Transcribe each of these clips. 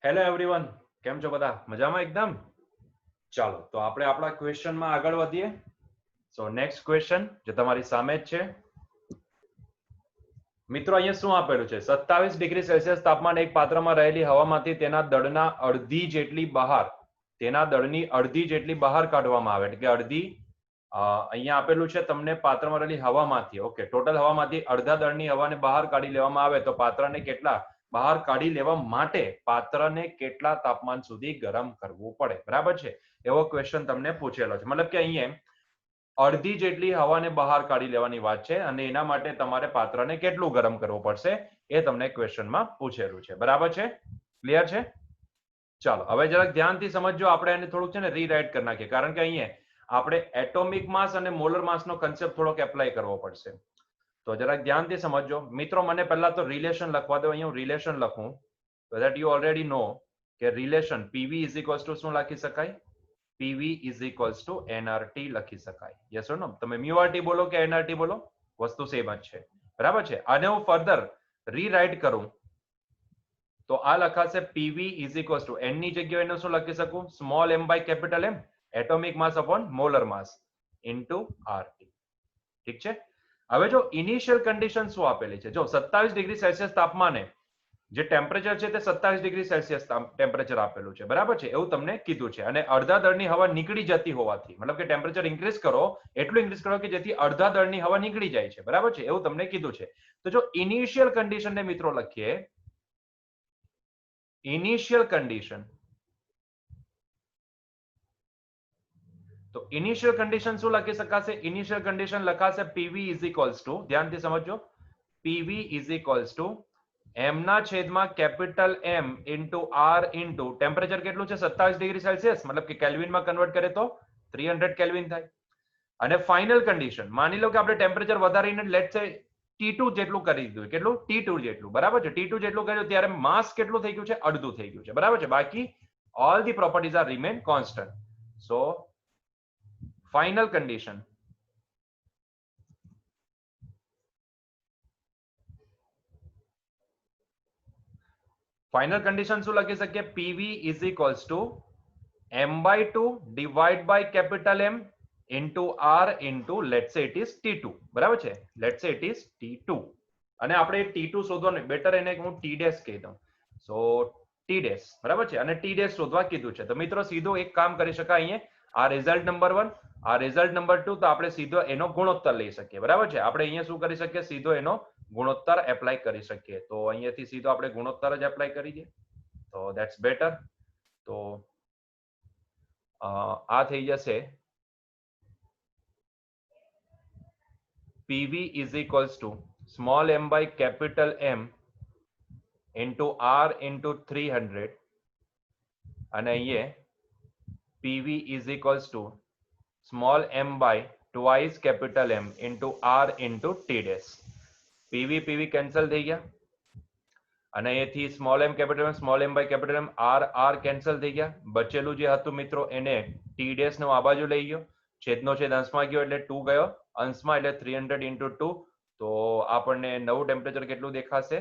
Hello everyone, કેમ છો બધા? મજામાં એકદમ? ચાલો તો આપણે આપણા ક્વેશ્ચનમાં આગળ વધીએ. સો નેક્સ્ટ ક્વેશ્ચન જે તમારી સામે જ છે. મિત્રો અહીંયા શું આપેલું છે? 27 ડિગ્રી સેલ્સિયસ તાપમાન એક પાત્રમાં રહેલી હવામાંથી તેના દળની અડધી જેટલી બહાર કાઢવામાં આવે, એટલે કે અડધી અહીંયા આપેલું છે તમને પાત્રમાં રહેલી હવામાંથી. ઓકે, ટોટલ હવામાંથી અડધા દળની હવાને બહાર કાઢી લેવામાં આવે તો પાત્રને કેટલા બહાર કાઢી લેવા માટે પાત્રને કેટલા તાપમાન સુધી ગરમ કરવું પડે? બરાબર છે, એવો ક્વેશ્ચન તમને પૂછેલો છે. મતલબ કે અહીંયા અડધી જેટલી હવાને બહાર કાઢી લેવાની વાત છે અને એના માટે તમારે પાત્રને કેટલું ગરમ કરવું પડશે એ તમને ક્વેશ્ચનમાં પૂછેલું છે. બરાબર છે? ક્લિયર છે? ચાલો હવે જરાક ધ્યાનથી સમજજો. આપણે એને થોડુંક છે ને રીરાઇટ કરી નાખીએ, કારણ કે અહીંયા આપણે એટોમિક માસ અને મોલર માસનો કન્સેપ્ટ થોડોક એપ્લાય કરવો પડશે. તો જરાક ધ્યાનથી સમજજો મિત્રો. મને પહેલા તો રિલેશન લખવા દો. અહીંયા હું રિલેશન લખું so that you already know કે relation PV is equals two શું લખી શકાય? PV is equals two NRT લખી શકાય. યસ ઓર નો? તમે મ્યુઆરટી બોલો કે એનઆરટી બોલો, વસ્તુ સેમ જ છે. બરાબર છે? આને હું ફર્ધર રીરાઇટ કરું તો આ લખાશે PV is equals to n ની જગ્યાએ એનું શું લખી શકું? Small m by capital M, atomic mass upon molar mass into RT. ઠીક છે? હવે જો ઇનિશિયલ કન્ડિશન શું આપેલી છે, જો 27 ડિગ્રી સેલ્સિયસ તાપમાને જે ટેમ્પરેચર છે તે 27 ડિગ્રી સેલ્સિયસ ટેમ્પરેચર આપેલું છે. બરાબર છે? એવું તમને કીધું છે. અને અડધા દળની હવા નીકળી જતી હોવાથી, મતલબ કે ટેમ્પરેચર ઇન્ક્રીઝ કરો, એટલું ઇન્ક્રીઝ કરો કે જેથી અડધા દળની હવા નીકળી જાય છે. બરાબર છે? એવું તમને કીધું છે. તો જો ઇનિશિયલ કન્ડિશનને મિત્રો લખીએ, ઇનિશિયલ કન્ડિશન, તો ઇનિશિયલ કન્ડિશન શું લખી શકાશે? ઇનિશિયલ કન્ડિશન લખાશે પીવી ઇઝ ઇક્વલ્સ ટુ, ધ્યાનથી સમજો, PV is equals to m ના છેદમાં capital M into R into temperature કેટલું છે? 27 ડિગ્રી સેલ્સિયસ, મતલબ કે કેલ્વિનમાં કન્વર્ટ કરે તો 300 કેલ્વિન થાય. અને ફાઇનલ કન્ડિશન, માની લો કે આપણે ટેમ્પરેચર વધારીને લેટ્સ સે T2 જેટલું કરી દીધું. કેટલું? T2 જેટલું. બરાબર છે? T2 જેટલું કર્યું ત્યારે માસ કેટલું થઈ ગયું છે? અડધું થઈ ગયું છે. બરાબર છે? બાકી all the properties are remain constant. So final condition, final condition શું લખી શકીએ? PV is equals to m/2 divide by capital M into R into let's say it is T2. બરાબર છે? Let's say it is T2. અને આપણે T2 શોધવાનું, better એને હું T ડેશ કહી દઉં. સો T ડેશ. બરાબર છે? અને T ડેશ શોધવા કીધું છે. તો મિત્રો સીધો એક કામ કરી શકાય. અહીંયા આ રિઝલ્ટ નંબર 1, આ રિઝલ્ટ નંબર 2, તો આપણે સીધો એનો ગુણોત્તર લઈ શકીએ. બરાબર છે? આપણે અહીંયા શું કરી શકીએ? સીધો એનો ગુણોત્તર એપ્લાય કરી શકીએ. તો અહીંયાથી સીધો આપણે ગુણોત્તર જ એપ્લાય કરી દઈએ તો ધેટ્સ બેટર. તો આ થઈ જશે PV is equals to small m by capital M into R into 300 અને અહીંયા PV is equals to small m by twice capital M into R into T dash. PV PV cancel થઈ ગયા અને એથી small m capital M, small m by capital M, R R cancel થઈ ગયા. બચેલું જે હતું મિત્રો એને ટી ડેશ નો આ બાજુ લઈ ગયો, છેદનો છેદ અંશમાં ગયો એટલે 2 ગયો અંશમાં, એટલે 300 ઇન્ટુ 2. તો આપણને નવું ટેમ્પરેચર કેટલું દેખાશે?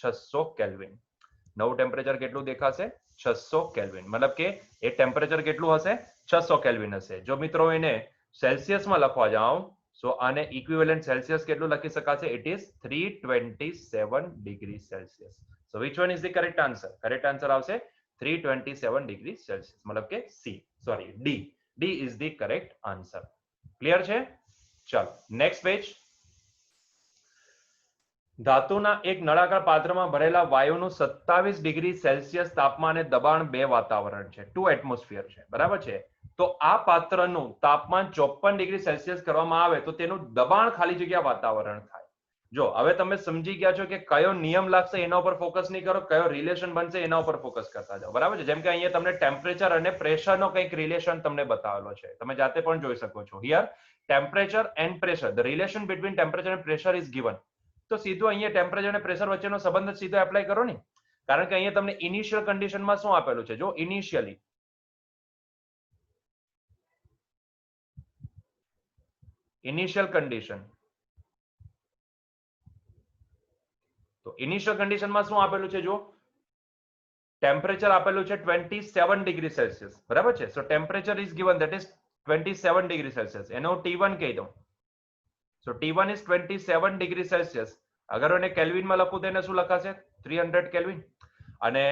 600 કેલ્વિન. નવું ટેમ્પરેચર કેટલું દેખાશે? 600 કેલ્વિન. મતલબ કે એ ટેમ્પરેચર કેટલું હશે? 600 કેલ્વિન હશે. જો મિત્રો એને સેલ્સિયસમાં લખવા જાઓ સો આને ઇક્વિવેલન્ટ સેલ્સિયસ કેટલું લખી શકાશે? It is 327 degree Celsius. So which one is the correct answer? Correct answer આવશે 327 ડિગ્રી સેલ્સિયસ, મતલબ કે C, sorry D. D is the correct answer. Clear છે? ચાલો નેક્સ્ટ પેજ. ધાતુના એક નળાકાર પાત્રમાં ભરેલા વાયુનું 27 ડિગ્રી સેલ્સિયસ તાપમાને દબાણ 2 વાતાવરણ છે, 2 એટમોસ્ફિયર છે. બરાબર છે? તો આ પાત્રનું તાપમાન 54 ડિગ્રી સેલ્સિયસ કરવામાં આવે તો તેનું દબાણ ખાલી જગ્યા વાતાવરણ થાય. જો હવે તમે સમજી ગયા છો કે કયો નિયમ લાગશે એના ઉપર ફોકસ નહીં કરો, કયો રિલેશન બનશે એના ઉપર ફોકસ કરતા જાઓ. બરાબર છે? જેમ કે અહીંયા તમને ટેમ્પરેચર અને પ્રેશરનો કંઈક રિલેશન તમને બતાવેલો છે, તમે જાતે પણ જોઈ શકો છો. Here temperature and pressure, the relation between temperature and pressure is given. તો સીધું અહીંયા ટેમ્પરેચર અને પ્રેશર વચ્ચેનો સંબંધ સીધો એપ્લાય કરો ને, કારણ કે અહીંયા તમને ઇનિશિયલ કન્ડિશનમાં શું આપેલું છે? જો ઇનિશિયલી ઇનિશિયલ કન્ડિશન, તો ઇનિશિયલ કન્ડિશનમાં શું આપેલું છે? જો ટેમ્પરેચર આપેલું છે 27 ડિગ્રી સેલ્સિયસ, બરાબર છે. So temperature is given that is 27 degree Celsius. એને હું T1 કહી દઉં. So T1 is 27 degree Celsius. અગર એને કેલ્વિનમાં લખું તો એને શું લખાશે? 300 કેલ્વિન. અને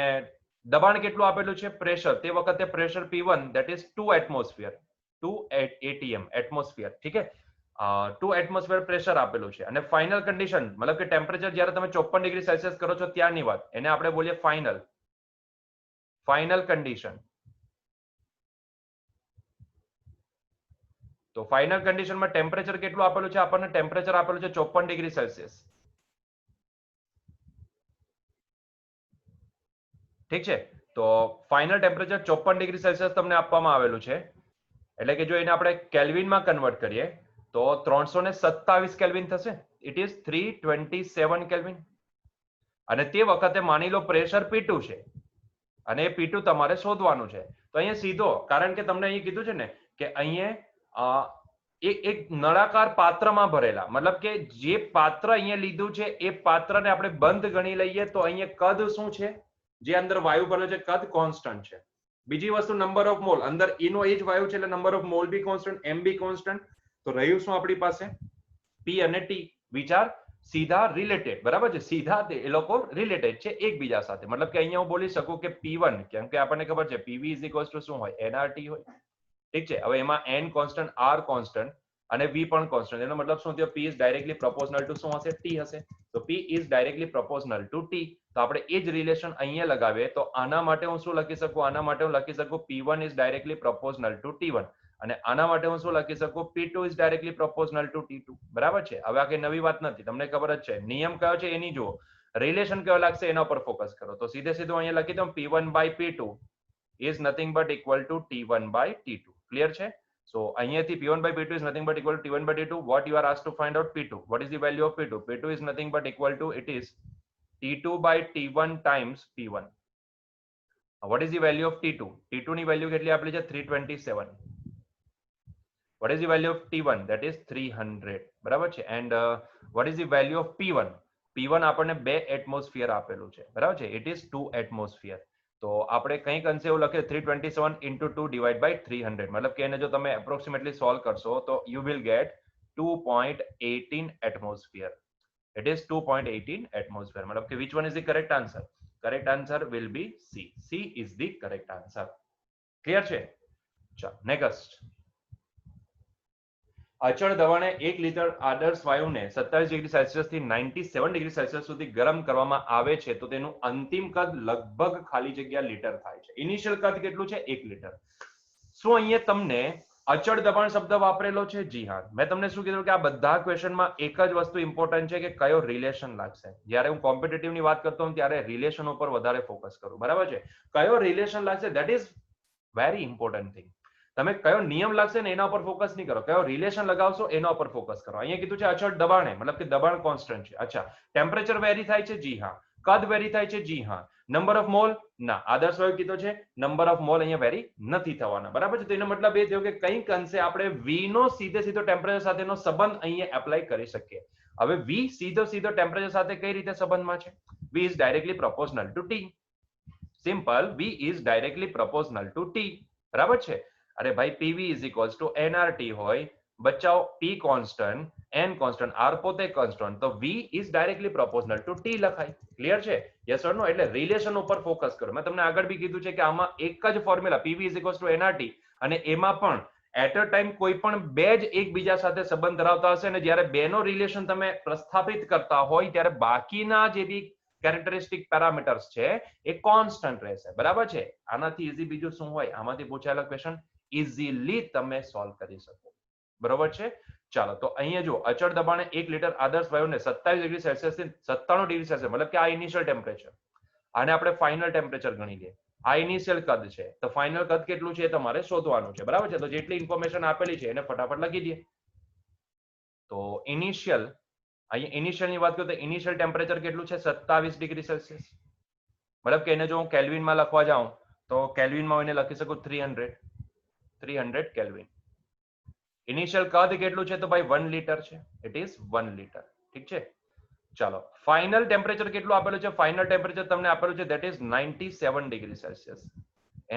દબાણ કેટલું આપેલું છે? પ્રેશર. તે વખતે pressure P1 that is 2 atmosphere, 2 atm atmosphere. ઠીક છે. 2 એટમોસ્ફિયર પ્રેશર આપેલું છે. અને ફાઇનલ કન્ડિશન મતલબ કે ટેમ્પરેચર જ્યારે તમે 54 ડિગ્રી સેલ્સિયસ કરો છો ત્યારની વાત, એને આપણે બોલીએ ફાઇનલ કન્ડિશન. તો ફાઇનલ કન્ડિશનમાં ટેમ્પરેચર કેટલું આપેલું છે? આપણને ટેમ્પરેચર આપેલું છે 54 ડિગ્રી સેલ્સિયસ. ઠીક છે. તો ફાઇનલ ટેમ્પરેચર 54 ડિગ્રી સેલ્સિયસ તમને આપવામાં આવેલું છે. એટલે કે જો એને આપણે કેલ્વિનમાં કન્વર્ટ કરીએ તો 327 કેલ્વિન થશે. It is 327 kelvin. અને તે વખતે માની લો પ્રેશર P2 છે અને એ P2 તમારે શોધવાનું છે. તો અહીંયા સીધો, કારણ કે તમને અહીં કીધું છે ને કે અહીંયા એક નળાકાર પાત્રમાં ભરેલા, મતલબ કે જે પાત્ર અહીંયા લીધું છે એ પાત્રને આપણે બંધ ગણી લઈએ તો અહીંયા કદ શું છે? જે અંદર વાયુ ભરેલો છે કદ કોન્સ્ટન્ટ છે. બીજી વસ્તુ નંબર ઓફ મોલ, અંદર એનો એ જ વાયુ છે એટલે number of mole be constant, m be constant. તો રહ્યું શું આપણી પાસે? P અને T. વિચાર સીધા રિલેટેડ, બરાબર છે. સીધા એ લોકો રિલેટેડ છે એકબીજા સાથે. મતલબ કે અહીંયા હું બોલી શકું કે P1, કેમ કે આપણને ખબર છે PV ઇઝ ઇક્વલ્સ ટુ શું હોય? nRT હોય. ઠીક છે. હવે એમાં n કોન્સ્ટન્ટ, r કોન્સ્ટન્ટ અને v પણ કોન્સ્ટન્ટ. એનો મતલબ શું થયો? P is directly proportional two શું હશે? T હશે. તો P is directly proportional two T. તો આપણે એ જ રિલેશન અહીંયા લગાવીએ તો આના માટે હું શું લખી શકું? આના માટે હું લખી શકું P1 is directly proportional two T1. અને આના માટે હું શું લખી શકું? P2 is directly proportional two T2. બરાબર છે. હવે આ કઈ નવી વાત નથી, તમને ખબર જ છે. નિયમ કયો છે એની જુઓ, રિલેશન કયો લાગશે એના પર ફોકસ કરો. તો સીધે સીધું અહીંયા લખી દઉં P1 by P2 is nothing but equal to T1 by T2. Clear છે? So અહીંયાથી P1 by P2 is nothing but equal to T1 by T2. What you are asked to find out P2. What is the value of P2? P2 is nothing but equal to, it is T2 by T1 times P1. What is the value of T2? T2 ની value કેટલી આપેલી છે? 327. What is the value of T1? That is 300. બરાબર છે. And what is the value of P1? P1 આપણને 2 atmosphere આપેલું છે, બરાબર છે. It is 2 atmosphere. તો આપણે કંઈક અંશે એવું લખીએ 327 into 2 divided by 300. મતલબ કે એને જો તમે એપ્રોક્સિમેટલી સોલ્વ કરશો તો you will get 2.18 atmosphere. It is 2.18 atmosphere. મતલબ કે which one is the correct answer? Correct answer will be C. C is the correct answer. Clear છે? ચાલો નેક્સ્ટ. અચળ દબાણે 1 લિટર આદર્શ વાયુને 27 ડિગ્રી સેલ્સિયસ થી 97 ડિગ્રી સેલ્સિયસ સુધી ગરમ કરવામાં આવે છે તો તેનું અંતિમ કદ લગભગ ખાલી જગ્યા લિટર થાય છે. ઇનિશિયલ કદ કેટલું છે? 1 લિટર. શું અહીંયા તમને અચળ દબાણ શબ્દ વાપરેલો છે? જી હા. મેં તમને શું કીધું કે આ બધા ક્વેશ્ચનમાં એક જ વસ્તુ ઇમ્પોર્ટન્ટ છે કે કયો રિલેશન લાગશે. જ્યારે હું કોમ્પિટિટિવની વાત કરતો હોઉં ત્યારે રિલેશન ઉપર વધારે ફોકસ કરું, બરાબર છે. કયો રિલેશન લાગશે that is very important thing. તમે કયો નિયમ લાગશે ને એના ઉપર ફોકસ નહીં કરો, કયો રિલેશન લગાવશો એના ઉપર ફોકસ કરો. અહીંયા કીધું છે અચળ દબાણે, મતલબ કે દબાણ કોન્સ્ટન્ટ છે. અચ્છા, ટેમ્પરેચર વેરી થાય છે? જી હા. કદ વેરી થાય છે? જી હા. Number of mall? ના. આદર્શ વાયુ કીધો છે, નંબર ઓફ મોલ અહીંયા વેરી નથી થવાના, બરાબર છે. તો એનો મતલબ એ થયો કે કંઈક અંશે આપણે V નો સીધો ટેમ્પરેચર સાથેનો સંબંધ અહીંયા એપ્લાય કરી શકીએ. હવે V સીધો ટેમ્પરેચર સાથે કઈ રીતે સંબંધમાં છે? V is directly proportional two T. Simple. V is directly proportional two T. બરાબર છે. અરે ભાઈ, PV is equals two nRT હોય, બચાવ P constant, n constant, R પોતે કોન્સ્ટન્ટ, તો V is directly proportional two T લખાય. ક્લિયર છે? યસ ઓર નો? એટલે રિલેશન ઉપર ફોકસ કરો. મેં તમને આગળ બી કીધું છે કે આમાં એક જ formula PV is equals two nRT, અને એમાં પણ એટ અ ટાઈમ કોઈ પણ બે જ એકબીજા સાથે સંબંધ ધરાવતા હશે અને જ્યારે બેનો રિલેશન તમે પ્રસ્થાપિત કરતા હોય ત્યારે બાકીના જે બી કેરેક્ટરિસ્ટિક પેરામીટર્સ છે એ કોન્સ્ટન્ટ રહેશે, બરાબર છે. આનાથી ઈઝી બીજું શું હોય? આમાંથી પૂછાયેલા ક્વેશ્ચન ઇઝીલી તમે સોલ્વ કરી શકો, બરોબર છે. ચાલો, તો અહીંયા જો અચળ દબાણે 1 લિટર આદર્શ વાયુને 27 ડિગ્રી સેલ્સિયસ થી 97 ડિગ્રી સેલ્સિયસ, મતલબ કે આ ઇનિશિયલ ટેમ્પરેચર, આને આપણે ફાઇનલ ટેમ્પરેચર ગણી લઈએ. આ ઇનિશિયલ કદ છે, તો ફાઇનલ કદ કેટલું છે એ તમારે શોધવાનું છે, બરાબર છે. તો જેટલી ઇન્ફોર્મેશન આપેલી છે એને ફટાફટ લખી દઈએ. તો ઇનિશિયલ, અહીંયા ઇનિશિયલની વાત કરું તો ઇનિશિયલ ટેમ્પરેચર કેટલું છે? 27 ડિગ્રી સેલ્સિયસ. મતલબ કે એને જો હું કેલ્વિનમાં લખવા જાઉં તો કેલ્વિનમાં હું એને લખી શકું 300 કેલ્વિન. ઇનિશિયલ કદ કેટલું છે? તો ભાઈ 1 લિટર છે. It is 1 litre. ઠીક છે. ચાલો ફાઇનલ ટેમ્પરેચર કેટલું આપેલું છે? ફાઇનલ ટેમ્પરેચર તમને આપેલું છે that is 97 ડિગ્રી સેલ્સિયસ.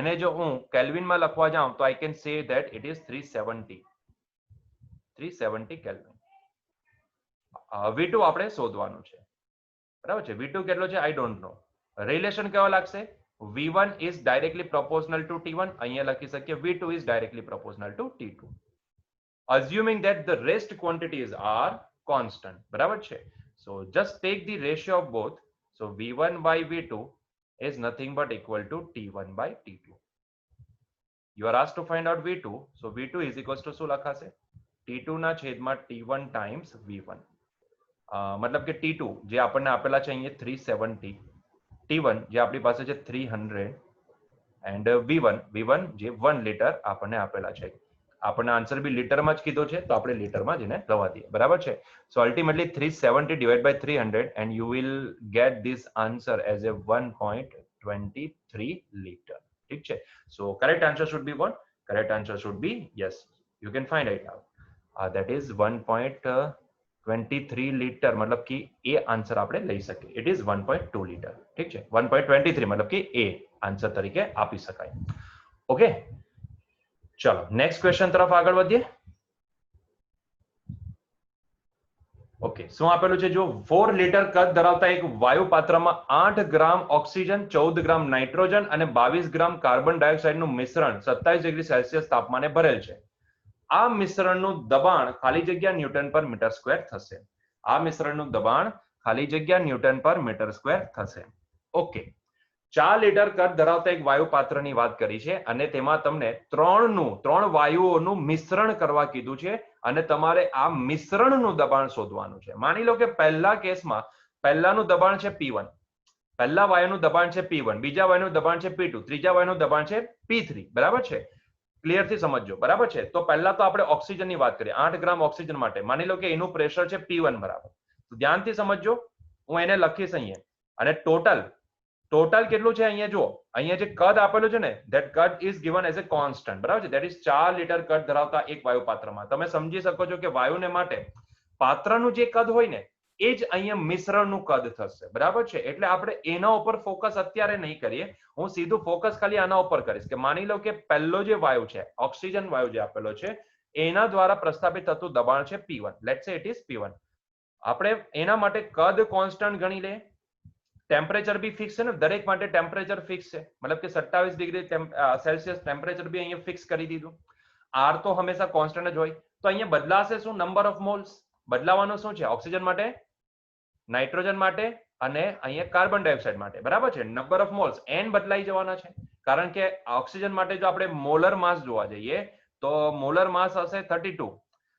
એને જો હું કેલ્વિનમાં લખવા જાઉં તો આઈ કેન સે that it is 370 kelvin. V2 આપણે શોધવાનું છે, બરાબર છે. V2 કેટલો છે? I don't know. રિલેશન કેવો લાગશે? V1 is directly proportional to T1. અહીંયા લખી શકીએ V2 is directly proportional to T2. Assuming that the rest quantities are constant, બરાબર છે. So just take the ratio of both. So V1 by V2 is nothing but equal to T1 by T2. You are asked to find out V2. So V2 is equals to શું લખાશે? T2 ના છેદમાં T1 times V1. મતલબ કે T2 જે આપણને આપેલા છે અહીંયા 370, T1 જે આપણી પાસે છે 300 એન્ડ V1 જે 1 લીટર આપણને આપેલા છે. આપણને આન્સર બી લીટરમાં જ કીધો છે તો આપણે લીટરમાં જ એને લવા દઈએ, બરાબર છે. So ultimately 370 divide by 300 and you will get this answer as a 1.23 litre. ઠીક છે. So correct answer should be what? Correct answer should be yes, you can find it out. that is 1.23 litre, मतलब कि a answer આપણે લઈ શકીએ. It is 1.2 litre. ઠીક છે. 1.23 मतलब कि એ આન્સર તરીકે આપી શકાય. ઓકે, ચલો નેક્સ્ટ ક્વેશ્ચન તરફ આગળ વધીએ. ઓકે, શું આપેલું છે? જો 4 લીટર કદ ધરાવતા એક વાયુ પાત્રમાં 8 ગ્રામ ઓક્સિજન, 14 ગ્રામ નાઇટ્રોજન અને 22 ગ્રામ કાર્બન ડાયોક્સાઇડનું મિશ્રણ 27 ડિગ્રી સેલ્સિયસ તાપમાને ભરેલ છે. આ મિશ્રણનું દબાણ ખાલી જગ્યા ન્યૂટન પર મીટર સ્ક્વેર થશે. આ મિશ્રણનું દબાણ ખાલી જગ્યા ન્યૂટન પર મીટર સ્ક્વેર થશે. ઓકે, 4 લીટર કદ ધરાવતા એક વાયુ પાત્રની વાત કરી છે અને તેમાં તમને 3 વાયુઓનું મિશ્રણ કરવા કીધું છે અને તમારે આ મિશ્રણનું દબાણ શોધવાનું છે. માની લો કે પહેલા કેસમાં પહેલાનું દબાણ છે P1, પહેલા વાયુનું દબાણ છે P1, બીજા વાયુનું દબાણ છે P2, ત્રીજા વાયુનું દબાણ છે P3, બરાબર છે. ક્લિયરથી સમજો, બરાબર છે. તો પહેલા તો આપણે ઓક્સિજનની વાત કરીએ. 8 ગ્રામ ઓક્સિજન માટે માની લો કે એનું પ્રેશર છે P1 બરાબર. તો ધ્યાનથી સમજો, હું એને લખીશ અહીંયા અને ટોટલ કેટલું છે અહીંયા જુઓ. અહીંયા જે કદ આપેલું છે ને that કદ is given as a constant, બરાબર છે. that is 4 લીટર કદ ધરાવતા એક વાયુ પાત્રમાં. તમે સમજી શકો છો કે વાયુને માટે પાત્રનું જે કદ હોય ને એ જ અહીંયા મિશ્રણનું કદ થશે, બરાબર છે. એટલે આપણે એના ઉપર ફોકસ અત્યારે નહીં કરીએ. હું સીધું ફોકસ ખાલી આના ઉપર કરીશ કે માની લો કે પહેલો જે વાયુ છે ઓક્સિજન વાયુ જે આપેલો છે એના દ્વારા પ્રસ્થાપિત થતું દબાણ છે P1. Let's say it is P1. આપણે એના માટે કદ કોન્સ્ટન્ટ ગણી લે, ટેમ્પરેચર બી ફિક્સ છે ને, દરેક માટે ટેમ્પરેચર ફિક્સ છે, મતલબ કે 27 ડિગ્રી સેલ્સિયસ ટેમ્પરેચર બી અહીંયા ફિક્સ કરી દીધું. આર તો હંમેશા કોન્સ્ટન્ટ જ હોય. તો અહીંયા બદલાશે શું? Number of moles. બદલાવાનું શું છે? ઓક્સિજન માટે, નાઇટ્રોજન માટે અને અહીંયા કાર્બન ડાયોક્સાઇડ માટે, બરાબર છે. નંબર ઓફ મોલ્સ n બદલાઈ જવાના છે કારણ કે ઓક્સિજન માટે જો આપણે મોલર માસ જોવા જઈએ તો મોલર માસ હશે 32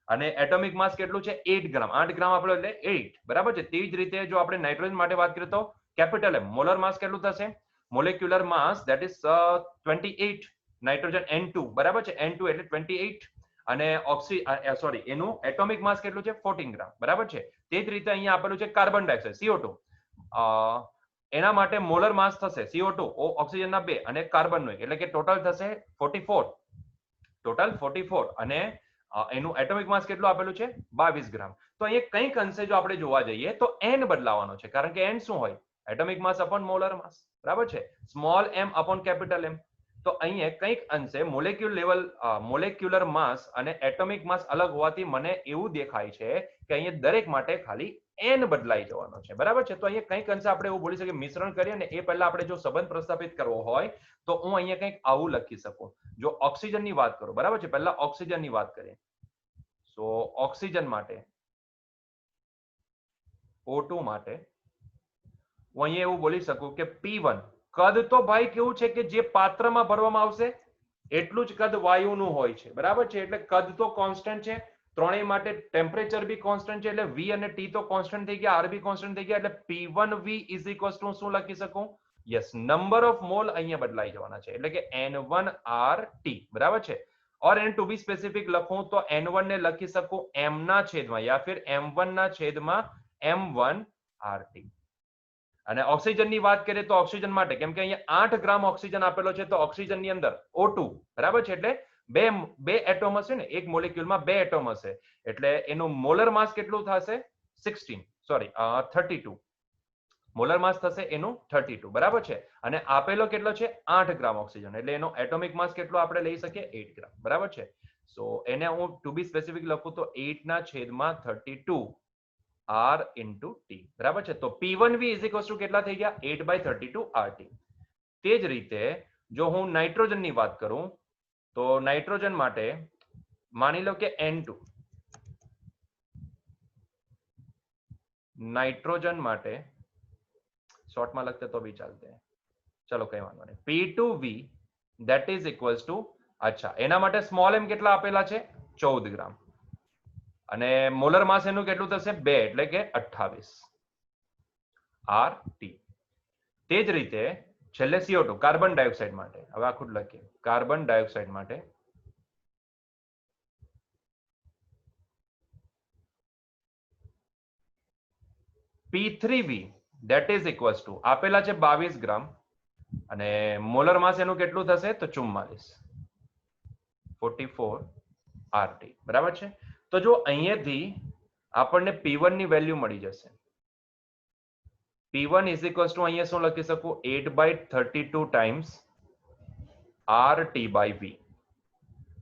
અને એટોમિક માસ કેટલું છે? 8 ગ્રામ. 8 ગ્રામ આપણો એટલે 8, બરાબર છે. તેવી જ રીતે જો આપણે નાઇટ્રોજન માટે વાત કરીએ તો કેપિટલ M, મોલર માસ કેટલું થશે? Molecular mass that is 28, nitrogen N2, બરાબર છે. N2 એટલે 28 અને એનું એટોમિક માસ કેટલું છે? 14 ગ્રામ, બરાબર છે. તે જ રીતે અહીંયા આપેલું છે કાર્બન ડાયોક્સાઇડ CO2, એના માટે મોલર માસ થશે CO2 ઓક્સિજનના 2 અને કાર્બનનો 1 એટલે કે ટોટલ થશે 44 અને એનું એટોમિક માસ કેટલું આપેલું છે? 22 ગ્રામ. તો અહીંયા કંઈક અંશે જો આપણે જોવા જઈએ તો n બદલાવાનો છે કારણ કે n શું હોય? એટોમિક માસ અપોન મોલર માસ, બરાબર છે. Small m upon capital M. તો અહીંયા કંઈક અંશે મોલેક્યુલર માસ અને એટોમિક માસ અલગ હોવાથી મને એવું દેખાય છે કે અહીંયા દરેક માટે ખાલી n બદલાઈ જવાનો છે, બરાબર છે. તો અહીંયા કંઈક અંશે આપણે એવું બોલી શકીએ મિશ્રણ કરીએ ને એ પહેલા આપણે જો સંબંધ પ્રસ્થાપિત કરવો હોય તો હું અહીંયા કંઈક આવું લખી શકું. જો ઓક્સિજનની વાત કરું, બરાબર છે, પહેલા ઓક્સિજનની વાત કરીએ. સો ઓક્સિજન માટે O2 માટે હું અહીંયા એવું બોલી શકું કે P1 કદ તો ભાઈ કેવું છે કે જે પાત્રમાં ભરવામાં આવશે એટલું જ કદ વાયુનું હોય છે, બરાબર છે. એટલે કદ તો કોન્સ્ટન્ટ છે, ત્રણેય માટે ટેમ્પરેચર બી કોન્સ્ટન્ટ છે એટલે V અને T તો કોન્સ્ટન્ટ થઈ ગયા, R બી કોન્સ્ટન્ટ થઈ ગયા એટલે P1V ઇઝ ઇક્વલ્સ ટુ શું લખી શકું? યસ, નંબર ઓફ મોલ અહીંયા બદલાઈ જવાના છે એટલે કે N1RT, બરાબર છે. और एन टू बी स्पेसिफिक લખું તો N1 ને લખી શકું M ના છેદમાં યા फिर M1 ના છેદમાં M1RT. અને ઓક્સિજનની વાત કરીએ તો ઓક્સિજન માટે કેમ કે અહીંયા 8 ગ્રામ ઓક્સિજન આપેલો છે તો ઓક્સિજનની અંદર O2, બરાબર છે, એટલે બે એટોમ હશે ને, એક મોલેક્યુલમાં 2 એટોમ હશે એટલે એનું મોલર માસ કેટલું થશે? 16. સોરી 32 મોલર માસ થશે એનું 32 બરાબર છે અને આપેલો કેટલો છે 8 ગ્રામ ઓક્સિજન એટલે એનો એટોમિક માસ કેટલો આપણે લઈ શકીએ 8 ગ્રામ બરાબર છે સો એને હું ટુ બી સ્પેસિફિક લખું તો 8/32 R into T બરાબર છે તો P1V ઇઝ ઇક્વલ્સ ટુ કેટલા થઈ ગયા 8/32 RT તે જ રીતે જો હું નાઇટ્રોજનની વાત કરું તો નાઇટ્રોજન માટે માની લો કે N2 નાઇટ્રોજન માટે શોર્ટમાં લખતે તો भी ચાલતે ચલો કઈ વાંધો નહીં P2V that is equals to અચ્છા એના માટે સ્મોલ m કેટલા આપેલા છે 14 ગ્રામ અને મોલર માસ એનું કેટલું થશે 2 એટલે કે 28 RT તે જ રીતે છેલ્લે CO2 કાર્બન ડાયોક્સાઇડ માટે હવે આખું લખીએ કાર્બન ડાયોક્સાઇડ માટે P3V that is equals to આપેલા છે 22 ગ્રામ અને મોલર માસ એનું કેટલું થશે તો 44 RT બરાબર છે તો જો અહીંયાથી આપણને P1 ની વેલ્યુ મળી જશે P1 is equals to અહીંયા શું લખી શકું 8/32 times RT/V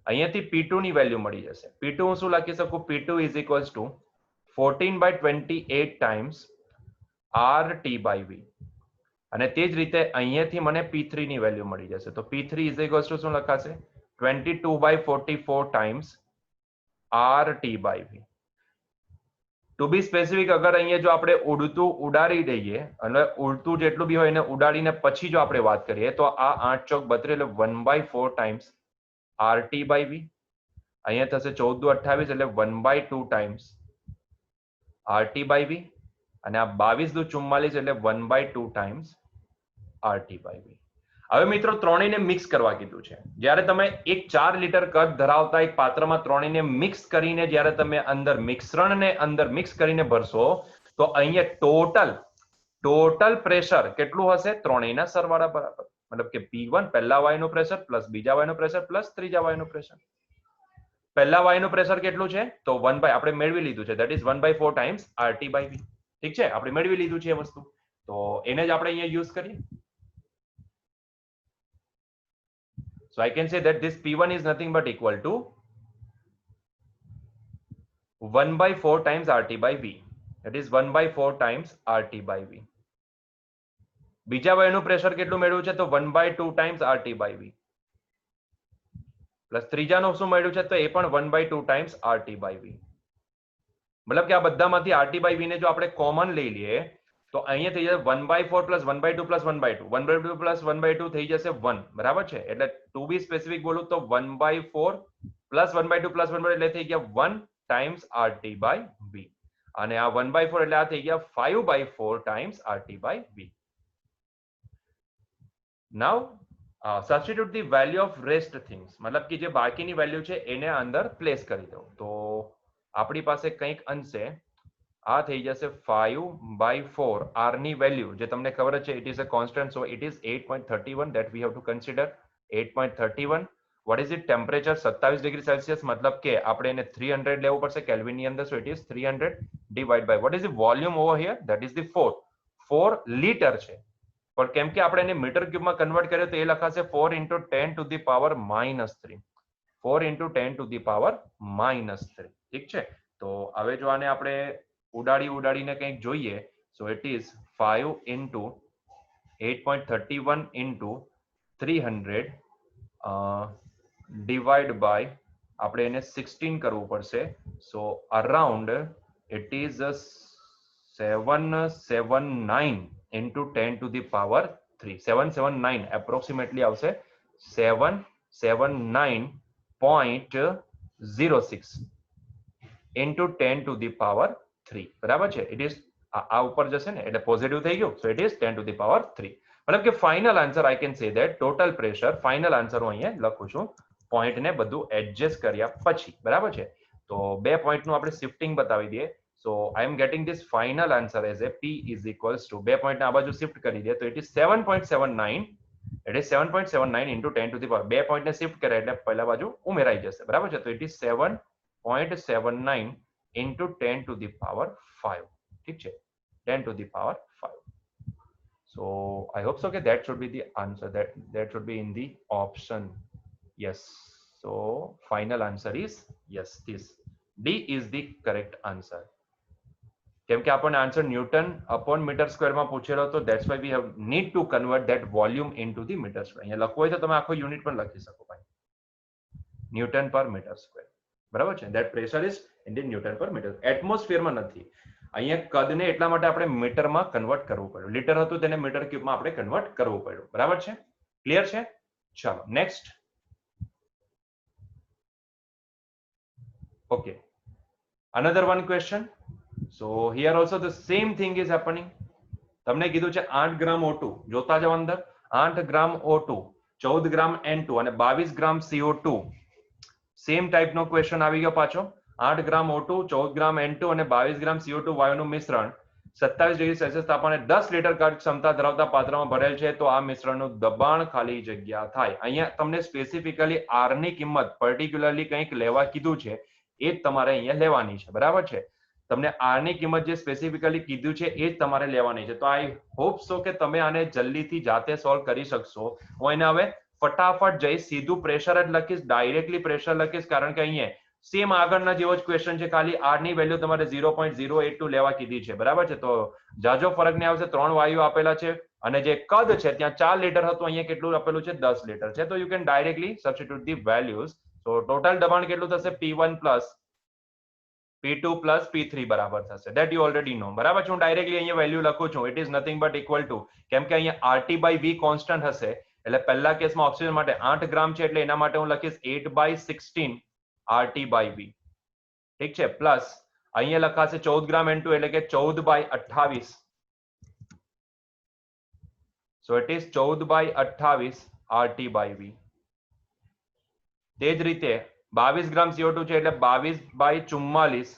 અહીંયાથી P2 ની વેલ્યુ મળી જશે P2 હું શું લખી શકું P2 is equals to 14/28 times RT/V અને તે જ રીતે અહીંયાથી મને P3 ની વેલ્યુ મળી જશે તો P3 is equals to શું લખાશે 22/44 times RT/V ટુ બી સ્પેસિફિક અગર અહીંયા જો આપણે ઉડતું ઉડાડી દઈએ અને ઉડતું જેટલું બી હોય એને ઉડાડીને પછી જો આપણે વાત કરીએ તો આ 8 ચોક 32 એટલે 1/4 times RT/V અહીંયા થશે 14 28 એટલે 1/2 times RT/V અને આ 22 દુ 44 એટલે 1/2 times RT/V હવે મિત્રો ત્રણેયને મિક્સ કરવા કીધું છે જ્યારે તમે એક 4 લીટર કદ ધરાવતા એક પાત્રમાં ત્રણેયને મિક્સ કરીને જ્યારે તમે અંદર મિશ્રણને અંદર મિક્સ કરીને ભરશો તો અહીંયા ટોટલ પ્રેશર કેટલું હશે ત્રણેયના સરવાળા બરાબર મતલબ કે P1 પહેલા વાયુનું પ્રેશર પ્લસ બીજા વાયુનું પ્રેશર પ્લસ ત્રીજા વાયુનું પ્રેશર પહેલા વાયુનું પ્રેશર કેટલું છે તો 1 આપણે મેળવી લીધું છે ધેટ ઇઝ 1/4 times RT/V ઠીક છે આપણે મેળવી લીધું છે એ વસ્તુ તો એને જ આપણે અહીંયા યુઝ કરીએ So I can say that this P1 is nothing but equal to 1/4 times RT/V. That is 1/4 times RT/V. બીજા વાયુનું પ્રેશર કેટલું મેળવ્યું છે તો 1/2 times RT/V. પ્લસ ત્રીજાનું શું મેળવ્યું છે તો એ પણ 1/2 times RT/V. મતલબ કે આ બધામાંથી RT/V ને જો આપણે કોમન લઈ લઈએ તો અહીંયા થઈ જશે 1/4 plus 1/2 plus 1/2 1/2 plus 1/2 થઈ જશે 1 બરાબર છે એટલે ટુ બી સ્પેસિફિક બોલું તો 1/4 plus 1/2 plus 1/2 એટલે થઈ ગયા 1 times RT/V અને આ 1/4 એટલે આ થઈ ગયા 5/4 times RT/V. Now substitute the value of rest things મતલબ કે જે બાકીની વેલ્યુ છે એને અંદર પ્લેસ કરી દો તો આપણી પાસે કંઈક અંશે આ થઈ જશે 5/4 R ની વેલ્યુ જે તમને ખબર છે it is a constant so it is 8.31 that we have to consider 8.31 what is it temperature 27 degree Celsius મતલબ કે આપણે એને 300 લેવું પડશે કેલ્વિન ની અંદર so it is 300 divide by what is the volume over here that is the 4 litre છે પણ કેમ કે આપણે એને મીટર ક્યુબમાં કન્વર્ટ કરીએ તો એ લખાશે 4 into 10 to the power -3 4 into 10 to the power -3 ઠીક છે તો હવે જો આને આપણે ઉડાડીને કંઈક જોઈએ so it is 5 into 8.31 into 300 divide by આપણે એને 16 કરવું પડશે so around it is 779 into 10 to the power 3 779 approximately આવશે 779.06 into 10 to the power 3 બરાબર છે ઇટ ઇઝ આ ઉપર જશે ને એટલે પોઝિટિવ થઈ ગયું સો it is 10 to the power 3 મતલબ કે final answer I can say that total pressure final answer હું અહીંયા લખું છું પોઈન્ટ ને બધું એડજસ્ટ કર્યા પછી બરાબર છે તો બે પોઈન્ટ નું આપણે શિફ્ટિંગ બતાવી દઈએ so I am getting this final answer as a P is equals to બે પોઈન્ટ આ બાજુ શિફ્ટ કરી દે તો ઇટ ઇઝ 7.79 એટલે 7.79 into 10 to the power બે પોઈન્ટ ને શિફ્ટ કરે એટલે પહેલા બાજુ ઉમેરાઈ જશે બરાબર છે તો it is 7.79 into 10 to the power 5 ઠીક છે 10 to the power 5. So I hope so. Okay, that should be the answer. That should be in the option. Yes. So final answer is yes. This D is the correct answer. કેમ કે આપણને answer newton upon metre સ્ક્વેરમાં પૂછેલો હતો, that's why we have need to convert that volume into the metre square. અહીંયા લખવું હોય તો તમે આખો યુનિટ પણ લખી શકો ભાઈ, ન્યૂટન પર મીટર સ્ક્વેર. બરાબર છે? That pressure is in the newton per metre. એટમોસ્ફિયરમાં નથી. અહીંયા કદને એટલા માટે આપણે મીટરમાં કન્વર્ટ કરવું પડ્યું. લીટર હતું તેને મીટર ક્યુબમાં આપણે કન્વર્ટ કરવું પડ્યું. બરાબર છે? ક્લિયર છે? ચાલો next. Okay, another one question. So here also the same thing is happening. તમને કીધું છે 8 ગ્રામ O2, જોતા જાવ અંદર, 8 ગ્રામ O2, 14 ગ્રામ N2 અને 22 ગ્રામ CO2. સેમ ટાઈપનો ક્વેશ્ચન આવી ગયો પાછો. 8 ગ્રામ O2, 14 ગ્રામ N2 અને 22 ગ્રામ CO2 વાયુનું મિશ્રણ 27 ડિગ્રી સેલ્સિયસ તાપમાને 10 લીટર કાર્યક્ષમતા ધરાવતા પાત્રમાં ભરેલ છે, તો આ મિશ્રણનું દબાણ ખાલી જગ્યા થાય. અહીંયા તમને સ્પેસિફિકલી R ની કિંમત પર્ટિક્યુલરલી કંઈક લેવા કીધું છે, એ જ તમારે અહીંયા લેવાની છે. બરાબર છે? તમને આર ની કિંમત જે સ્પેસિફિકલી કીધું છે એ જ તમારે લેવાની છે. તો આઈ હોપ સો કે તમે આને જલ્દીથી જાતે સોલ્વ કરી શકશો. હું એને હવે ફટાફટ જઈ સીધું પ્રેશર જ લખીશ, ડાયરેક્ટલી પ્રેશર લખીશ, કારણ કે અહીંયા સેમ આગળના જેવો જ ક્વેશ્ચન છે, ખાલી આર ની વેલ્યુ તમારે 0.082 લેવા કીધી છે. બરાબર છે? તો જાજો ફરક નહીં આવશે. 3 વાયુ આપેલા છે અને જે કદ છે ત્યાં 4 લીટર હતું, અહીંયા કેટલું આપેલું છે? 10 લીટર છે. તો you can directly substitute the values. તો ટોટલ દબાણ કેટલું થશે? P1 plus P2 plus P3 બરાબર થશે. ધેટ યુ ઓલરેડી નો. બરાબર છે? હું ડાયરેક્ટલી અહીંયા વેલ્યુ લખું છું. It is nothing but equal to, કેમ કે અહીંયા RT/V કોન્સ્ટન્ટ હશે, એટલે પહેલા કેસમાં ઓક્સિજન માટે 8 ગ્રામ છે, એટલે એના માટે હું લખીશ 8/16 RT/V. ઠીક છે? પ્લસ અહીંયા લખાશે 14 ગ્રામ N2 એટલે કે 14/28. સો ઇટ ઇઝ 14/28 RT/V. તે જ રીતે 22 ગ્રામ CO2 છે એટલે 22/44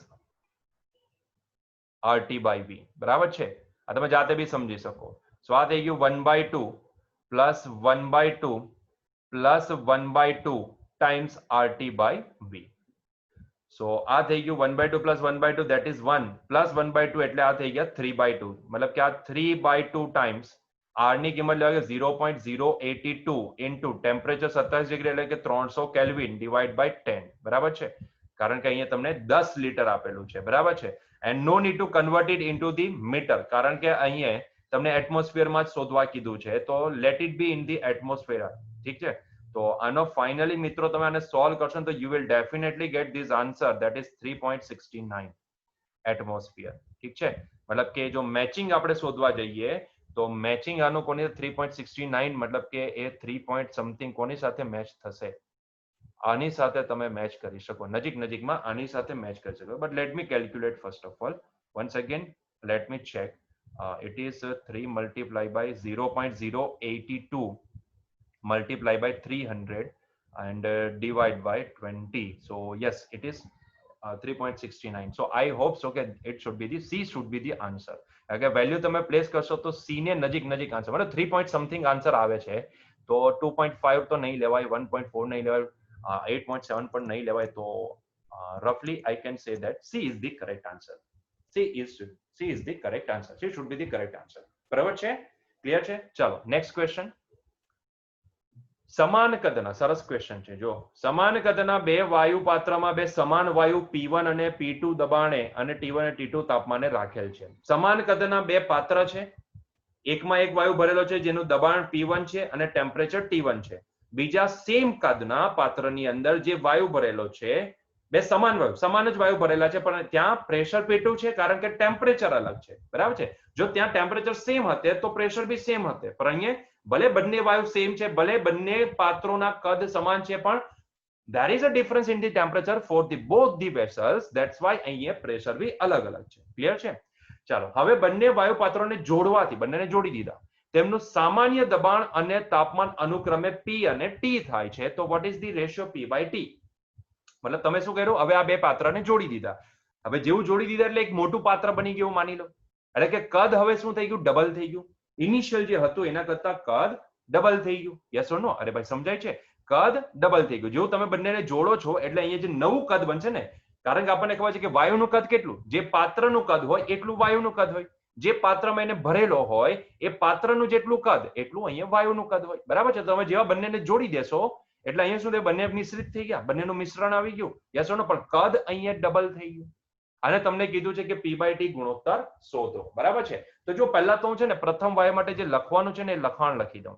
RT/V. બરાબર છે? આ તમે જાતે બી સમજી શકો. સો આ થઈ ગયું 1/2 પ્લસ 1/2 પ્લસ 1/2 ટાઈમ્સ RT/V. સો આ થઈ ગયું 1/2 પ્લસ 1/2, ધેટ ઇઝ 1 પ્લસ 1/2 એટલે આ થઈ ગયા 3/2. મતલબ કે આ 3/2 ટાઈમ્સ R ની કિંમત લેવા 0.082 ઇન્ટુ ટેમ્પરેચર 27 ડિગ્રી એટલે કે 300 કેલ્વિન ડિવાઇડ બાય 10. બરાબર છે? કારણ કે અહીંયા તમને 10 લીટર આપેલું છે. બરાબર છે? And no need to convert it into the metre, કારણ કે અહીંયા તમને એટમોસ્ફિયરમાં જ શોધવા કીધું છે, તો let it be in the atmosphere. ઠીક છે? તો આનો ફાઇનલી મિત્રો તમે આને સોલ્વ કરશો તો you will definitely gate this answer, that is 3.69 atmosphere. ઠીક છે? મતલબ કે જો મેચિંગ આપણે શોધવા જઈએ તો મેચિંગ આનું કોની 3.69, મતલબ કે એ 3 સમથિંગ કોની સાથે મેચ થશે? આની સાથે તમે મેચ કરી શકો, નજીકમાં આની સાથે મેચ કરી શકો. But let me calculate first of all. Once again let me check. It is 3 multiply by 0.082 multiply by 300 and divide by 20. So yes, it is 3.69. So I hope so that it should be the C should be the answer. અગર value તમે place કરશો તો C ને નજીક answer, મતલબ 3 point something answer આવે છે, તો 2.5 તો નહીં લેવાય, 1.4 નહીં લેવાય, 8.7 પણ નહીં લેવાય. તો રફલી I can say that C is the correct answer. C is the correct answer. C should be the correct answer. બરાબર છે? ક્લિયર છે? ચાલો નેક્સ્ટ ક્વેશ્ચન. સમાન કદના, સરસ ક્વેશ્ચન છે. જો સમાન કદના બે વાયુ પાત્રમાં બે સમાન વાયુ P1 અને P2 દબાણે અને T1 અને T2 તાપમાને રાખેલ છે. સમાન કદના બે પાત્ર છે, એકમાં એક વાયુ ભરેલો છે જેનું દબાણ P1 છે અને ટેમ્પરેચર T1 છે. બીજા સેમ કદના પાત્રની અંદર જે વાયુ ભરેલો છે, બે સમાન જ વાયુ ભરેલા છે, પણ ત્યાં પ્રેશર P2 છે, કારણ કે ટેમ્પરેચર અલગ છે. બરાબર છે? જો ત્યાં ટેમ્પરેચર સેમ હતે તો પ્રેશર બી સેમ હતે, પણ અહીંયા ભલે બંને વાયુ સેમ છે, ભલે બંને પાત્રોના કદ સમાન છે, પણ there is a difference in the temperature for the both the vessels. That's why અહીંયા પ્રેશર બી અલગ છે. ક્લિયર છે? ચાલો હવે બંને વાયુ પાત્રોને જોડવાથી, બંનેને જોડી દીધા, તેમનું સામાન્ય દબાણ અને તાપમાન અનુક્રમે P અને T થાય છે. તો what is the ratio P/T? મતલબ તમે શું કર્યું? હવે આ બે પાત્રને જોડી દીધા. હવે જેવું જોડી દીધા એટલે એક મોટું પાત્ર બની ગયું માની લો, એટલે કે કદ હવે શું થઈ ગયું? ડબલ થઈ ગયું. ઇનિશિયલ જે હતું એના કરતા કદ ડબલ થઈ ગયું. યસ ઓર નો? અરે ભાઈ સમજાય છે? કદ ડબલ થઈ ગયું. જેવું તમે બંનેને જોડો છો એટલે અહીંયા જે નવું કદ બનશે ને, કારણ કે આપણને ખબર છે કે વાયુનું કદ કેટલું, જે પાત્રનું કદ હોય એટલું વાયુનું કદ હોય. જે પાત્રમાં એને ભરેલો હોય એ પાત્રનું જેટલું કદ એટલું અહીંયા વાયુનું કદ હોય. બરાબર છે? તમે જેવા બંનેને જોડી દેશો એટલે અહીંયા શું થાય, બંને મિશ્રિત થઈ ગયા, બંનેનું મિશ્રણ આવી ગયું. યસ ઓર નો? પણ કદ અહીંયા ડબલ થઈ ગયું. અને તમને કીધું છે કે P/T ગુણોત્તર શોધો. બરાબર છે? તો જો પહેલા તો હું છે ને પ્રથમ વાયુ માટે જે લખવાનું છે ને એ લખાણ લખી દઉં.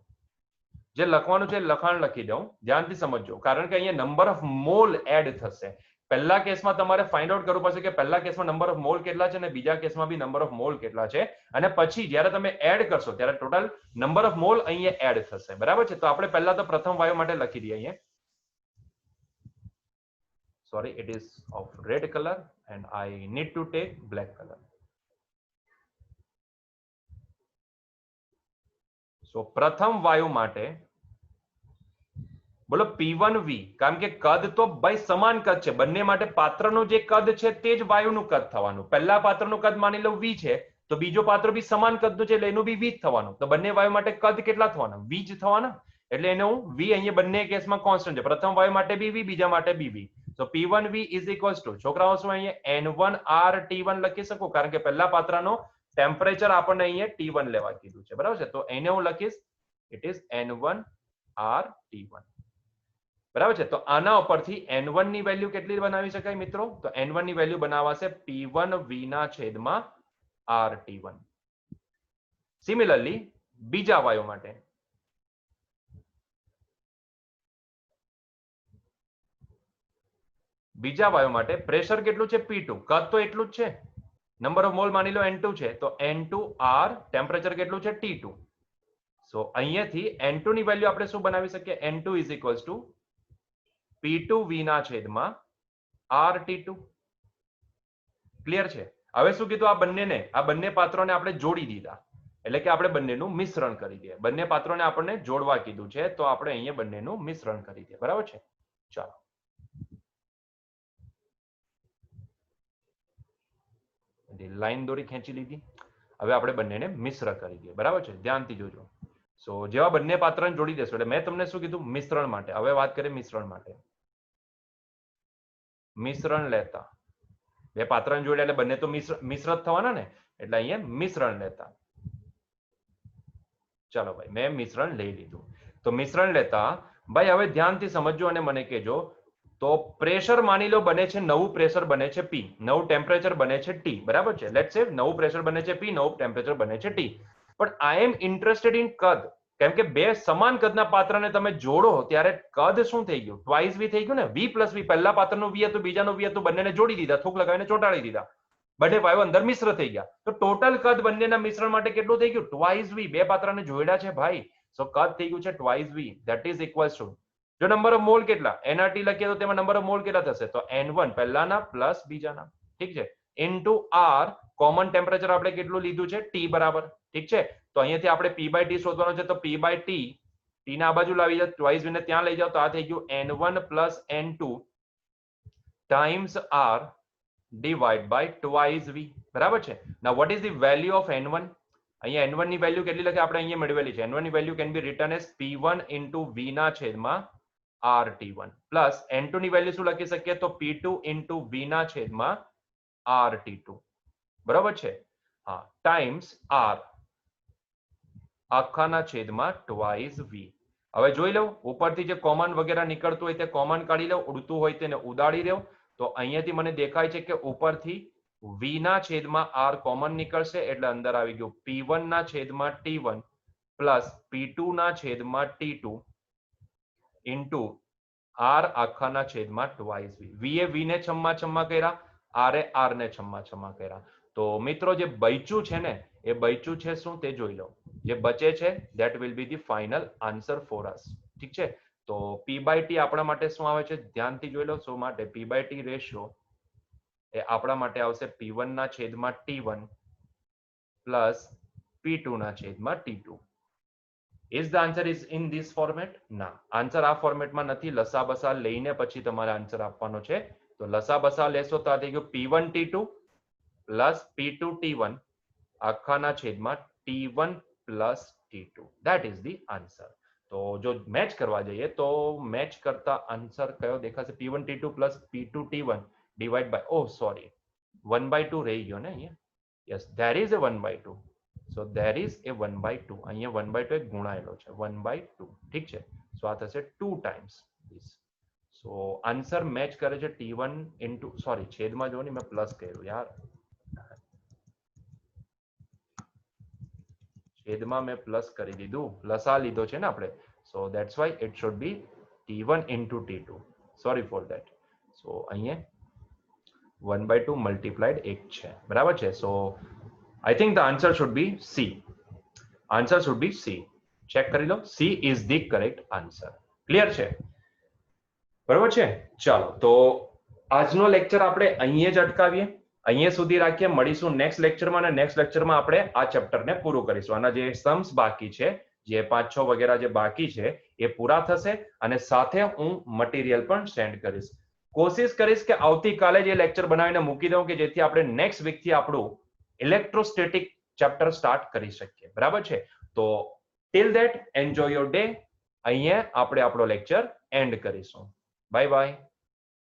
જે લખવાનું છે લખાણ લખી દઉં. ધ્યાનથી સમજજો, કારણ કે અહીંયા નંબર ઓફ મોલ એડ થશે. પહેલા કેસમાં તમારે ફાઇન્ડ આઉટ કરવું પડશે કે પહેલા કેસમાં નંબર ઓફ મોલ કેટલા છે અને બીજા કેસમાં બી નંબર ઓફ મોલ કેટલા છે, અને પછી જ્યારે તમે એડ કરશો ત્યારે ટોટલ નંબર ઓફ મોલ અહીંયા એડ થશે. બરાબર છે? તો આપણે પહેલા તો પ્રથમ વાયુ માટે લખી દઈએ અહીંયા. Sorry, it is of red color and I need to take black color. So પ્રથમ વાયુ માટે બોલો P1V, કારણ કે કદ તો ભાઈ સમાન કદ છે બંને માટે. પાત્રનું જે કદ છે તે જ વાયુનું કદ થવાનું. પહેલા પાત્રનું કદ માની લો V છે તો બીજો પાત્ર બી સમાન કદનું છે એટલે એનું બી V જ થવાનું. તો બંને વાયુ માટે કદ કેટલા થવાના? V જ થવાના. એટલે એનું V અહીંયા બંને કેસમાં કોન્સ્ટન્ટ છે. પ્રથમ વાયુ માટે બી V, બીજા માટે બી V. So P1V is equals to, છોકરાઓ શું અહીંયા N1R T1 લખી શકો, કારણ કે પહેલા પાત્રનો ટેમ્પરેચર આપણને અહીંયા T1 લેવા કીધું છે. બરાબર છે? તો એને હું લખીશ ઇટ ઇઝ N1R T1. બરાબર છે? તો આના ઉપરથી N1 ની વેલ્યુ કેટલી બનાવી શકાય મિત્રો? તો N1 ની વેલ્યુ બનાવાશે P1V ના છેદમાં RT1. સિમિલરલી બીજા વાયુ માટે પ્રેશર કેટલું છે? P2. કદ તો એટલું જ છે. નંબર ઓફ મોલ માની લો N2 છે તો N2R, ટેમ્પરેચર કેટલું છે? T2. સો અહીંયાથી N2 ની વેલ્યુ આપણે શું બનાવી શકીએ? N2 is equals to P2V ના છેદમાં RT2. ક્લિયર છે? હવે શું કીધું? આ બંને પાત્રોને આપણે જોડી દીધા, એટલે કે આપણે બંનેનું મિશ્રણ કરી દઈએ. બંને પાત્રોને આપણને જોડવા કીધું છે તો આપણે અહીંયા બંનેનું મિશ્રણ કરી દઈએ. બરાબર છે? ચાલો, લાઈન દોરી ખેંચી લીધી. હવે આપણે બંનેને મિશ્ર કરી દઈએ. બરાબર છે? ધ્યાનથી જોજો. સો જેવા બંને પાત્રને જોડી દેશો એટલે મેં તમને શું કીધું? મિશ્રણ માટે. હવે વાત કરીએ મિશ્રણ માટે. મિશ્રણ લેતા બે પાત્રને જોડ્યા એટલે બંને તો મિશ્ર થવાના ને, એટલે અહીંયા મિશ્રણ લેતા. ચાલો ભાઈ, મેં મિશ્રણ લઈ લીધું. તો મિશ્રણ લેતા ભાઈ હવે ધ્યાનથી સમજજો અને મને કહેજો. તો પ્રેશર માની લો બને છે, નવું પ્રેશર બને છે P, નવું ટેમ્પરેચર બને છે T. બરાબર છે? લેટ્સ સે નવું પ્રેશર બને છે P, નવું ટેમ્પરેચર બને છે T. પણ આઈ એમ ઇન્ટરેસ્ટેડ ઇન કદ. કેમ કે બે સમાન કદના પાત્રને તમે જોડો ત્યારે કદ શું થઈ ગયું? ટ્વાઇસ V થઈ ગયું ને. V પ્લસ V, પહેલા પાત્રનું V હતું, બીજાનું V હતું, બંનેને જોડી દીધા, થૂક લગાવીને ચોંટાડી દીધા. બંને વાયુ અંદર મિશ્ર થઈ ગયા. તો ટોટલ કદ બંનેના મિશ્રણ માટે કેટલું થઈ ગયું? Twice V. બે પાત્રને જોડ્યા છે ભાઈ, સો કદ થઈ ગયું છે twice V. That is equals two, જો નંબર ઓફ મોલ કેટલા NRT લખીએ તો તેમાં નંબર ઓફ મોલ કેટલા થશે? તો N1 પહેલાના પ્લસ બીજાના. ઠીક છે? ઇન્ટુ R, કોમન ટેમ્પરેચર આપણે કેટલું લીધું છે? T બરાબર. ઠીક છે? તો અહીંયાથી આપણે P/T શોધવાનો છે તો P/T, T ના બાજુ લાવી જાઓ, ટ્વાઇસ V ને ત્યાં લઈ જાઓ તો આ થઈ ગયું N1 plus N2 times R divide by twice V. બરાબર છે? Now what is the value of N1? અહીંયા N1 ની વેલ્યુ કેટલી લખે? આપણે અહીંયા મેળવેલી છે. N1 ની value can be return as P1 into V ના છેદમાં RT1 પ્લસ N2 ની વેલ્યુ શું લખી શકીએ? તો P2 ઇન્ટુ V ના છેદમાં RT2. બરાબર છે? હા, ટાઈમ્સ R આખાના છેદમાં ટ્વાઇસ V. હવે જોઈ લો, ઉપરથી જે કોમન વગેરે નીકળતું હોય તે કોમન કાઢી લો, ઉડતું હોય તેને ઉડાડી દો. તો અહીંયાથી મને દેખાય છે કે ઉપરથી V ના છેદમાં R કોમન નીકળશે એટલે અંદર આવી ગયું P1 ના છેદમાં T1 પ્લસ P2 ના છેદમાં T2 ઇન્ટુ R આખાના છેદમાં ટ્વાઇસ V. V એ V ને છમ્મા છમ્મા કર્યા, R એ R ને છમ્મા છમ્મા કર્યા. તો મિત્રો જે બચ્યું છે ને એ બચ્યું છે શું તે જોઈ લો. જે બચે છે that will be the final answer for us. ઠીક છે? તો P/T આપણા માટે શું આવે છે? ધ્યાનથી જોઈ લો. શું માટે? P/T રેશિયો એ આપણા માટે આવશે P1 ના છેદમાં T1 પ્લસ P2 ના છેદમાં T2. Is the answer is in this format? ના, આન્સર આ ફોર્મેટમાં નથી. લસા બસા લઈને પછી તમારે આન્સર આપવાનો છે. તો લસા બસા લેશો તો આ થઈ ગયું P1 T2 plus P2 T1 આખાના છેદમાં T1 plus T2. That is the answer. તો જો મેચ કરવા જઈએ તો મેચ કરતા આન્સર કયો દેખાશે? P1 T2 plus P2 T1 divide by, oh sorry, 1/2 રહી ગયો ને અહીંયા. Yes there is a 1/2. So there is a 1/2. અહીંયા 1/2 એક ગુણાયેલો છે 1/2. ઠીક છે. સો આ થશે 2 times this. So answer match કરે છે T1 ઇન્ટુ, સોરી છેદમાં જો ને મેં પ્લસ કર્યું યાર, છેદમાં મેં પ્લસ કરી દીધું, લસા લીધો છે ને આપણે. So that's why it should be T1 into T2. Sorry for that. So અહીંયા 1/2 મલ્ટીપ્લાઇડ 1 છે, બરાબર છે. So I think the answer should be C. Answer should be C. Check કરી લો, C is the correct answer. Clear છે? બરાબર છે. ચાલો તો આજનો લેક્ચર આપણે અહીંયા જ અટકાવીએ, અહીંયા સુધી રાખીએ. મળીશું નેક્સ્ટ લેક્ચરમાં, અને નેક્સ્ટ લેક્ચરમાં આપણે આ ચેપ્ટરને પૂરું કરીશું. આના જે સમ્સ બાકી છે, જે 5-6 વગેરે જે બાકી છે એ પૂરા થશે, અને સાથે હું મટીરિયલ પણ સેન્ડ કરીશ. કોશિશ કરીશ કે આવતીકાલે જે લેક્ચર બનાવીને મૂકી દઉં, કે જેથી આપણે નેક્સ્ટ વીકથી આપણું ઇલેક્ટ્રોસ્ટેટિક ચેપ્ટર સ્ટાર્ટ કરી શકીએ. બરાબર છે. તો till that enjoy your day. અહીંયા આપણે આપણો લેક્ચર એન્ડ કરીશું. Bye bye.